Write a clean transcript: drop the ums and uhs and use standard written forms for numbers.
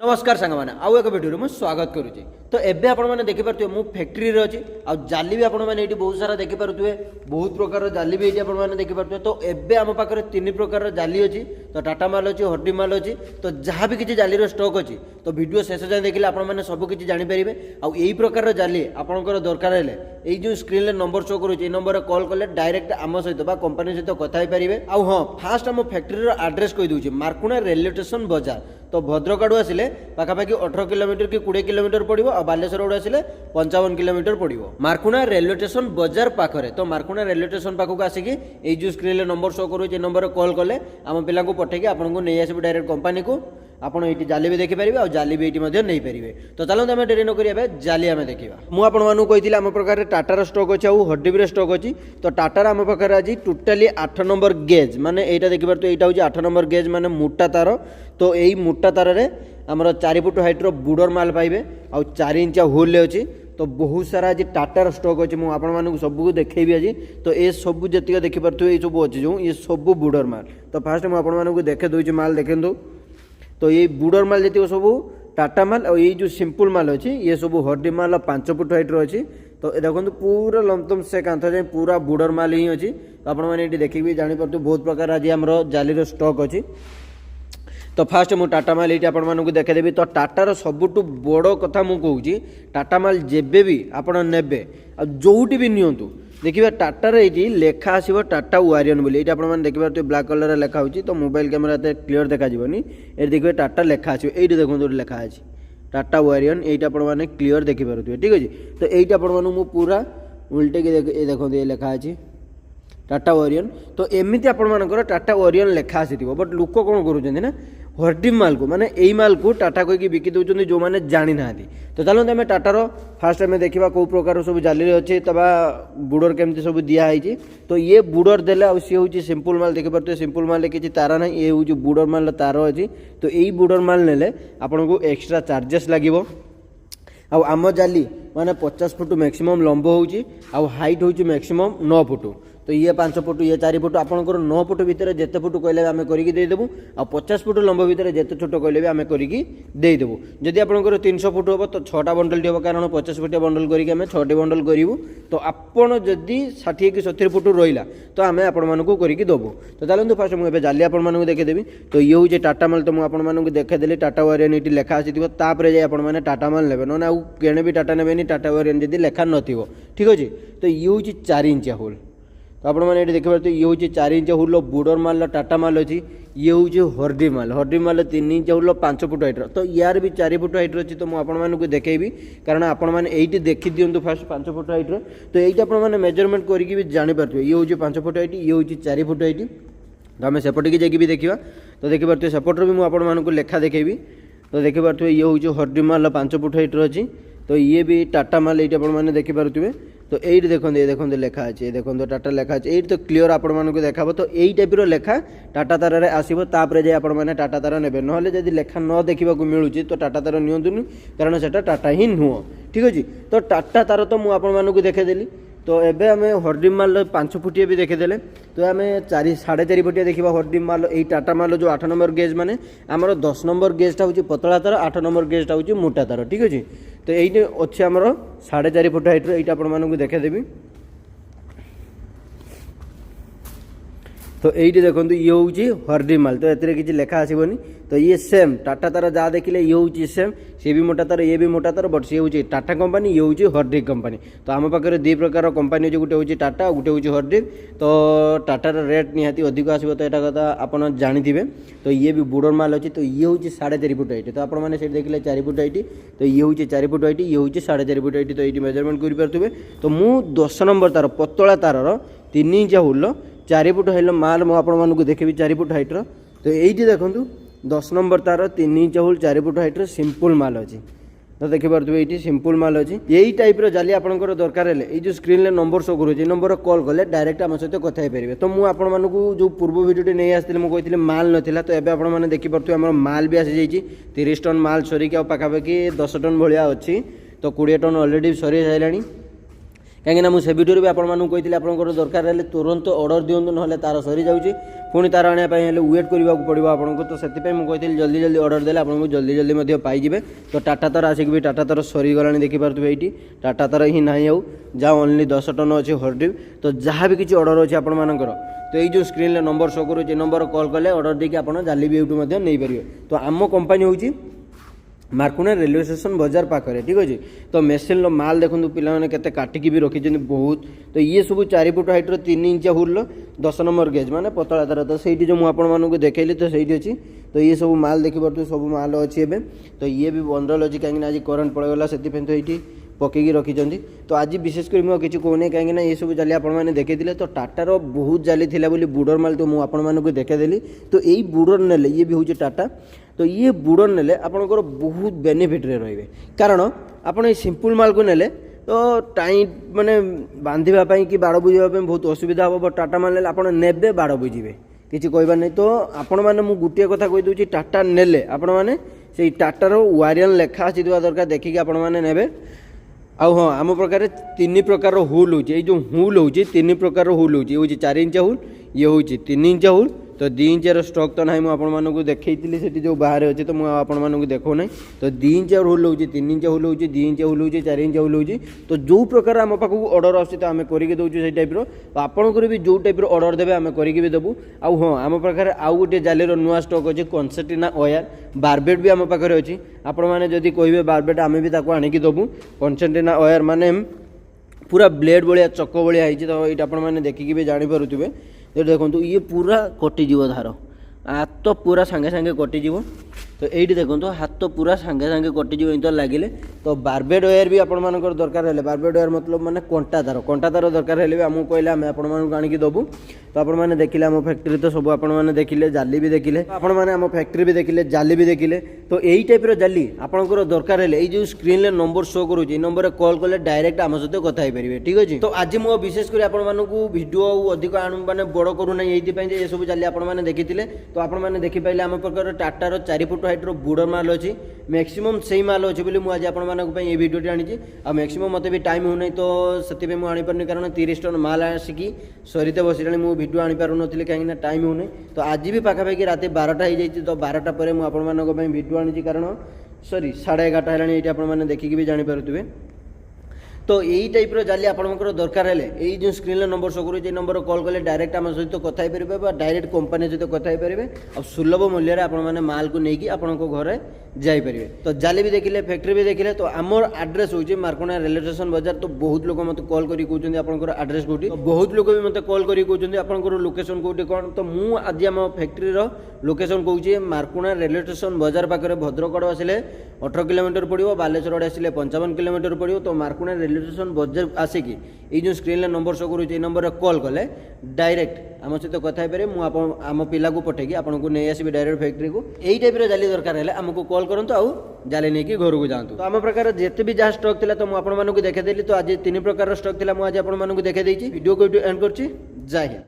नमस्कार सांग मैंने आउ एक वीडियो में स्वागत करुच्ची। तो एबे आपण मैंने देखिपे मु फैक्ट्री रे अच्छी आ जाली भी आपण मैंने बहुत सारा देखिपे बहुत प्रकार जाली भी ये मैंने देखिपे। तो एबे आम पाखे तीन प्रकार जाली अच्छी। तो टाटा माल अच्छी हर्डी माल अच्छी। तो जहाँ भी किसी जाली स्टॉक अच्छी तो वीडियो शेष जाए देखिले आपण मैंने सब किसी जानीपारे। आउ यही प्रकार जाली आपंकर दरकार है ये जो स्क्रीन में नंबर शो करुच्ची नंबर कॉल कले डायरेक्ट आम सहित कंपनी सहित कथा पारे। आउ हाँ फास्ट आम फैक्ट्री आड्रेस कहीदे मार्कुणा रेलवे स्टेशन बजार। तो भद्रक आड़ू आसिले पाखापाखि 18 किलोमीटर कि 20 किलोमीटर पड़ो और बालेश्वर आड़ू आसिले 55 किलोमीटर पड़ो मार्कुणा रेलवे स्टेशन बजार पाखरे। तो मार्कुणा रेलवे स्टेशन पाखक आसिकी ये जो स्क्रीन में नंबर शो करूँ नंबर कॉल कले आम पिला पठेकी आपको नहीं आसबे डायरेक्ट कंपनी को आपड़ ये जाली भी देखिपारे और जाली भी ये नहीं पारे। तो चलते आम डेरी नक जाली आम देखा मुझे आम प्रकार टाटार स्टॉक अच्छे और हड्डीबी स्टॉक अच्छी। तो टाटार आम पाखे आज टोटाली 8 नंबर गेज माने यहाँ देखिपार। तो यहाँ हूँ 8 नंबर गेज माने मोटा तार। तो यही मोटा तार आमर 4 फुट हाइट्र बुडर माल पाइबे आ 4 इंचा होल अच्छी। तो बहुत सारा आज टाटार स्टॉक अच्छे मुझे सबको देखी आज। तो ये सब जी देखिपे ये सब अच्छे जो ये सब बुडर माल। तो फास्ट मुझे देखे दूसरी माल देखो। तो ये बुडर माल जी सब टाटा माल और ये जो सिंपल माल अच्छी ये सब हड्डी माल 5 फुट हाइट्र अच्छी। तो देखो पूरा लमतम से कांथ जाए पूरा बुडर माल ही अच्छी। तो आपने देखिए जानीपार बहुत प्रकार आज आम जाली स्टॉक अच्छी। तो फास्ट मु टाटा माल ये आपको देखेदेवी। तो टाटार सबुठ बड़ कथा मुझे टाटा माल जेबे भी आपड़ ने जोटी भी नियंतु देखिए टाटार ये लेखा आसो टाटा वारियन बोली ये आपने देखिए ब्लैक कलर लेखा हो। तो मोबाइल कैमेरा क्लीयर देखा ये देखिए टाटा लेखा आसो ये देखो लेखा है टाटा वारियन ये आपने क्लीयर देखिपे ठीक अच्छे। तो यही आपको पूरा उल्टे की देखो ये लेखा है टाटा वारियन। तो एमती आपर टाटा वारियन लेखा आसी बट लोक कौन करूँ हर्डी माल को माने यही माल को टाटा कहीकि बिकी दौरान जो मैंने जानी ना। तो चलते आम टाटार फास्ट आम देखा कौ प्रकार सब जाली अच्छे तबा बुडर केमती सब दिखाई। तो ये बुडर देले आ सी हूँ सिंपल माल देखिपे। सिंपल माल किसी तार ना ये हूँ बुडर माल तार अच्छी। तो यही बुडर माल नेले आपन को एक्स्ट्रा चार्जेस लगे। आम जाली माने 50 फुट मैक्सिमम लंब हो हाइट हूँ मैक्सिमम 9 फुट। तो ये 5 फुट ये 4 फुट आपंकर 9 फुट भितर जिते फुट कहले आम करदेबू आ 50 फुट लंब भितर जिते छोट कहले भी आम करदेबू। जदि आपंकर 300 फुट हम तो 6टा बंडल हम कारण 50 फुटिया बंडल करके 6टी बंडल करूँ। तो आपड़ जदि 60 कि 70 फुट रहा तो आम आपको करके देवु। तो चलते फास्ट मुझे जाली आपको देखेदेवी। तो ये हूँ टाटा माल। तो मुझे देखेदेली टाटा वारियन ये लेखा आसपे आपने टाटा माल ने ना आउ केणे भी टाटा ने टाटा वारियन जब लेखा न ठीक अच्छे। तो ये हूँ 4 इंचिया होल। तो आपने देखिए तो ये हूँ 4 इंच हुल बुडर माल टाटा माल अच्छी। ये हूँ हर्डी माल 3 इंच हुल 5 फुट हाइट्र। तो यार भी 4 फुट हाइट्र अच्छी। तो मुझे देखेबी कारण आपने देखी दिंतु फास्ट 5 फुट हाइट्र। तो ये आपने मेजरमेंट करके भी जानीपारे ये हूँ 5 फुट हाइट ये हूँ 4 फुट हाइट। तो आम सेपटे जाकि भी देखा। तो देखिपे सेपटर भी मुझे लेखा देखेबी। तो देखिपे ये हूँ हर्डी माल 5 फुट हाइट्र अच्छी। तो ये भी टाटा माल ये आपने देखिपे। तो ये देखो लेखा अच्छे देखो टाटा लेखा अच्छे ये तो क्लीयर आपको देखा। तो यही टाइप लेखा टाटा तार आसो तापर जाए आपने टाटा तार ने ना जब लेखा न देखा मिलूँ तो टाटा तार नियंतुनि कारण से टाटा ही नुह ठीक अच्छे। तो टाटा तार तो मुझे देखेदेली। तो एबे आम हर्डी माल 5 फुटिया भी देखीदे। तो आम 4.5 फुटिया देखा हर्डी माल ये टाटा माल जो 8 नंबर गेज माने आमर 10 नंबर गेजटा हूँ पतला तार 8 नंबर गेजटा हूँ मोटा तार ठीक अच्छे। तो ये अच्छे आमर 4.5 फुट हाइट्र ये आपको देखेदेवी। तो ये देखो ये हूँ हर्डी माल। तो ये किसी लेखा आसबनी। तो ये सेम टाटा तार जहाँ देखिले ये हूँ सेम सी भी मोटा तार ये भी मोटा तार बट सी हूँ टाटा कंपनी ये हूँ हर्डी कंपनी। तो आम पाखे 2 प्रकार कंपनी अच्छे गोटे हूँ टाटा गोटे हूँ हर्डी। तो टाटार रेट निहाती अधिक आसो तो यहाँ कथा आप जानी। तो ये भी बुडर माल अच्छी। तो ये हूँ 4.5 फुट हाइट। तो आपने देखिले 4 फुट हाइट। तो ये हूँ 4 फुट हाइट ये हूँ 4.5 फुट हाइट। तो ये मेजरमेंट करें। तो मुझे 10 नंबर तार पतला तार 3 इंच हुल 4 फुट हाइल माल मुझे देखी 4 फुट हाइट्र। तो ये देखो 10 नंबर तार 3 इंच हुल 4 फुट हाइट्र सिंपल माल अच्छी। तो देखिपे ये सिंपल माल अच्छी। यही टाइप जाली आपंकर दरकार है जो स्क्रीन में नंबर शो करूँ नंबर कॉल कले डायरेक्ट आम सहित कथा पारे। तो मुझे जो पूर्व भिडियो नहीं आसती मुझे कहती माल नाला। तो ये आपने देखिपे आम माल भी आसी जाइए 30 टन माल सरिक पाखापाखि 10 टन भाया अच्छी। तो 20 टन अलरेडी सरी सारे कहीं मुझे से भिडियो भी आपको कही आपंकर दरकार है तुरंत ऑर्डर दिंतु ना तार सरी जाऊँगी पुणी तार आने वेट करने पड़ो आपको तो से मुझे जल्दी जल्दी ऑर्डर देले आपको जल्दी जल्दी पाइबे तो टाटा तार आसिक भी टाटा तार सरीगला देखिपे ये टाटा तार ही ना आउ जहाँ ओनली 10 टन अच्छे हॉर्डिव तो जहाँ भी किसी ऑर्डर अच्छे आपर तो ये जो स्क्रीन नंबर शो करूँ नंबर कॉल कले ऑर्डर देके आप जाली भी यूट्यूब नहीं पारे तो आम कंपनी हूँ मार्कुना रेलवे स्टेशन बाजार पाखे ठीक अच्छे तो मेसीन माल देखो पिला के काटिकी भी रखी बहुत तो ये सब 4 फुट हाइट्र 3 इंच हुल 10 नंबर गेज माने पतला तार तो सही जो मुझे देखली तो सही अच्छी तो ये सब माल देखिपे सब माल अच्छी तो ये भी बंडल अच्छी कहीं आज करेन्ट पड़ेगा से तो ये पकईकी रखी तो आज विशेष कर मुझे किसी कहूनी कहीं ये सब जाली आपने देखते तो टाटार बहुत जाली थी बुडर माल तो मुझे देखेदेली तो यही बुडर ने ये भी हूँ टाटा तो ये बुडर ने आपंकर बहुत बेनिफिट रही कारण आप सिंपल माल को नेले तो टाइट माने बांधापी कि बाड़ बुझापी बहुत असुविधा हम बट टाटा माल आप ने बाड़ बुझे किसी कहबार नहीं तो आपण मैंने गोटे कथा कहीदे टाटा नेले आपण मैंने से टाटार वारियन लेखा आसी दरकार देखिए आपण मैंने ने आउ हाँ आम प्रकार 3 प्रकार हुल हो जो हुल हो 3 प्रकार हुल हो 4 इंच हुल ये हूँ 3 इंच हुल तो 2 इंचर स्टॉक तो ना मुझे देखी से जो बाहर अच्छे तो मुझे देखो ना तो 2 इंच हुल हो 3 इंच हुल हो 2 इंच हुल हो 4 इंच हुल हो तो जो प्रकार आम पाखक ऑर्डर आस आम करके दौर से टाइप तो आपंकर भी जो टाइप ऑर्डर देवे आम करके भी देवु आउ हाँ आम पाखे आउ गोटे जालीर नुआ स्टॉक अच्छे कनसेटिना वायर बारबेट भी आम पाखे अच्छी आपण मैंने जदि कहे बारबेट आम भी आणिकी देवु कनसेटिना वायर माने पूरा ब्लेड भाया चक भाया होती तो ये आपने देखिकी भी जानीपे तो देखो ये पूरा कटिज धार हाथ तो पूरा सांगे सांगे कटिज तो ये देखो हाथ तो पूरा सांगे सांगे कटिज इंटर लगिले तो बारबेड वायर भी आपर दरकार है बारबेड वायर मतलब माने कंटा तार दरकार है भी आमको कहले आम आपको आणिकी देवु तो आपने देखिले आम फैक्ट्री तो सब आपने देखिले जाली भी देखिले आपण मैंने आम फैक्ट्री भी देखिले जाली भी देखिले तो यही टाइप जाली आपंकर दरकार है ये स्क्रीन नंबर शो करुँच नंबर कॉल कले डायरेक्ट आम सहित कथा पारे ठीक अच्छे तो आज मुझे विशेष कर आपको भिडियो अधिक माने बड़ करूना ये सब जाली आपने देखी तो आपने देखिपारे आम प्रकार टाटार 4 फुट हाइट्र बुडर माल अच्छी मैक्सिमम से माल अच्छे बोली मुझे आज ये भिडियोटी आनी आ मैक्सिमम मत भी टाइम होना तो से मुझे आनीपारे कारण 30 टन माल आसिकी सरीते बसला मुझे भिडियो आनीपार नी कहीं टाइम होना तो आज भी पाखापाखि रात 12टा हो जाए तो 12टा पर मुझे भिडियो आनी कारण सॉरी 11:30 है ये आपने देखिकी भी जानीपे तो यही टाइप जाली आपंकर दरकार है यही जो स्क्रीन नंबर शो करूँ नंबर कॉल कले डायरेक्ट आम सहित कथा पारे डायरेक्ट कंपनी सहित कथा पारे और सुलभ मूल्य आपने माल को लेकिन आपण घर जापरेंगे तो जाली भी देखिले फैक्ट्री भी देखिले तो आमर आड्रेस हूँ मार्कुना रेलवे स्टेशन बाजार तो बहुत लोग मत कॉल करी कहते आपंकर आड्रेस कौटी तो बहुत लोग भी मत कॉल करी कहते आपंकर लोकेशन कौटी कौन तो मुझे आज आम फैक्ट्री लोकेशन कहूँ मार्कुना रेलवे स्टेशन बाजार पाखे भद्रक आड़े आसिले 18 किलोमीटर पड़ो बालेश्वर आड़े आसिले 55 किलोमीटर पड़ो तो मार्कुना रेलवे स्टेशन बाजार आसिकी ये जो स्क्रीन नंबर शो करूँ नंबर कॉल कले डायरेक्ट आम सहित कथा पारे आम पिला को पठेगी आपको नहीं आसबि डायरेक्ट फैक्ट्री को यही टाइप जाली दरकार है आमको कॉल करंतु आउ जाली नहीं कि घर को जातु तो आम प्रकार जिते भी जहाँ स्टॉक थिला तो मुझे आपको देखेदेली तो आज 3 प्रकार स्टॉक थिला मुझे आज आपको देखेदेची वीडियो को एंड करछि जय हिंद।